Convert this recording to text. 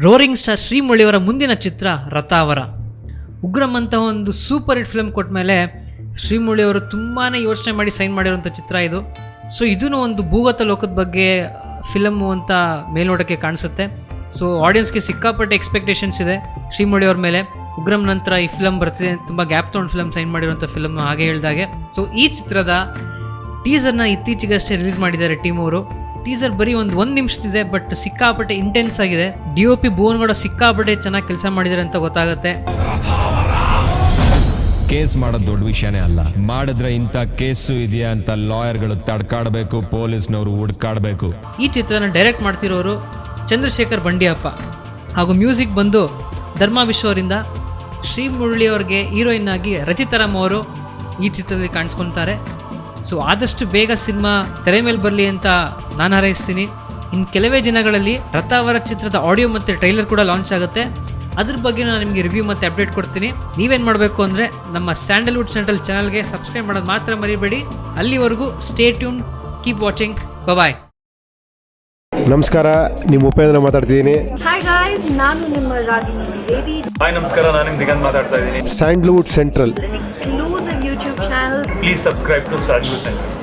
Roaring star ಶ್ರೀಮುರಳಿಯವರ ಮುಂದಿನ ಚಿತ್ರ ರಥಾವರ. ಉಗ್ರಂ ಅಂತ ಒಂದು ಸೂಪರ್ ಹಿಟ್ ಫಿಲ್ಮ್ ಕೊಟ್ಟ ಮೇಲೆ ಶ್ರೀಮುರಳಿಯವರು ತುಂಬಾ ಯೋಚನೆ ಮಾಡಿ ಸೈನ್ ಮಾಡಿರುವಂಥ ಚಿತ್ರ ಇದು. ಸೊ ಇದೂ ಒಂದು ಭೂಗತ ಲೋಕದ ಬಗ್ಗೆ ಫಿಲಮ್ಮು ಅಂತ ಮೇಲ್ನೋಟಕ್ಕೆ ಕಾಣಿಸುತ್ತೆ. ಸೊ ಆಡಿಯನ್ಸ್ಗೆ ಸಿಕ್ಕಾಪಟ್ಟೆ ಎಕ್ಸ್ಪೆಕ್ಟೇಷನ್ಸ್ ಇದೆ ಶ್ರೀಮುರಳಿಯವ್ರ ಮೇಲೆ. ಉಗ್ರಂ ನಂತರ ಈ ಫಿಲಮ್ ಬರ್ತಿದೆ, ತುಂಬ ಗ್ಯಾಪ್ ತೊಗೊಂಡು ಫಿಲಮ್ ಸೈನ್ ಮಾಡಿರುವಂಥ ಫಿಲಮ್ ಹಾಗೆ ಹೇಳಿದಾಗೆ. ಸೊ ಈ ಚಿತ್ರದ ಟೀಸರ್ನ ಇತ್ತೀಚೆಗಷ್ಟೇ ರಿಲೀಸ್ ಮಾಡಿದ್ದಾರೆ ಟೀಮ್ ಅವರು. ಟೀಸರ್ ಬರೀ ಒಂದು ನಿಮಿಷದಿದೆ, ಬಟ್ ಸಿಕ್ಕಾಪಟ್ಟೆ ಇಂಟೆನ್ಸ್ ಆಗಿದೆ. DOP ಭುವನ್ಗೌಡ ಸಿಕ್ಕಾಪಟ್ಟೆ ಚೆನ್ನಾಗಿ ಕೆಲಸ ಮಾಡಿದ್ದಾರೆ ಅಂತ ಗೊತ್ತಾಗುತ್ತೆ. ಕೇಸ್ ಮಾಡೋದು ದೊಡ್ಡ ವಿಷಯನೇ ಅಲ್ಲ, ಮಾಡಿದ್ರೆ ಇಂಥ ಕೇಸು ಇದೆಯಾ ಅಂತ ಲಾಯರ್ಗಳು ತಡ್ಕಾಡಬೇಕು, ಪೊಲೀಸ್ನವರು ಹುಡ್ಕಾಡಬೇಕು. ಈ ಚಿತ್ರನ ಡೈರೆಕ್ಟ್ ಮಾಡ್ತಿರೋರು ಚಂದ್ರಶೇಖರ್ ಬಂಡಿಯಪ್ಪ, ಹಾಗೂ ಮ್ಯೂಸಿಕ್ ಬಂದು ಧರ್ಮ ವಿಶ್ವರಿಂದ. ಶ್ರೀಮುರಳಿಯವ್ರಿಗೆ ಹೀರೋಯಿನ್ ಆಗಿ ರಚಿತಾರಾಮ್ ಅವರು ಈ ಚಿತ್ರದಲ್ಲಿ ಕಾಣಿಸ್ಕೊತಾರೆ. ಸೊ ಆದಷ್ಟು ಬೇಗ ಸಿನಿಮಾ ತೆರೆ ಮೇಲೆ ಬರಲಿ ಅಂತ ನಾನು ಹಾರೈಸ್ತೀನಿ. ಇನ್ನು ಕೆಲವೇ ದಿನಗಳಲ್ಲಿ ರಥಾವರ ಚಿತ್ರದ ಆಡಿಯೋ ಮತ್ತು ಟ್ರೈಲರ್ ಕೂಡ ಲಾಂಚ್ ಆಗುತ್ತೆ. ಅದ್ರ ಬಗ್ಗೆ ನಾನು ನಿಮಗೆ ರಿವ್ಯೂ ಮತ್ತು ಅಪ್ಡೇಟ್ ಕೊಡ್ತೀನಿ. ನೀವೇನು ಮಾಡಬೇಕು ಅಂದರೆ ನಮ್ಮ ಸ್ಯಾಂಡಲ್ವುಡ್ ಸೆಂಟ್ರಲ್ ಚಾನಲ್ಗೆ ಸಬ್ಸ್ಕ್ರೈಬ್ ಮಾಡೋದು ಮಾತ್ರ ಮರಿಬೇಡಿ. ಅಲ್ಲಿವರೆಗೂ ಸ್ಟೇ ಟ್ಯೂನ್, ಕೀಪ್ ವಾಚಿಂಗ್, ಬಾಯ್. ನಮಸ್ಕಾರ, ನಿಮ್ಮ ಉಪೇಂದ್ರ ಮಾತಾಡ್ತಿದ್ದೀನಿ. ಹಾಯ್ ಗಾಯ್ಸ್, ನಾನು ನಿಮ್ಮ ರಾಗಿಣಿ ದ್ವಿವೇದಿ. ಹಾಯ್ ನಮಸ್ಕಾರ, ನಾನು ನಿಮ್ಮ ದಿಗಂತ್ ಮಾತಾಡ್ತಾ ಇದ್ದೀನಿ. Sandalwood Central exclusive YouTube channel. Please subscribe to Sandalwood central.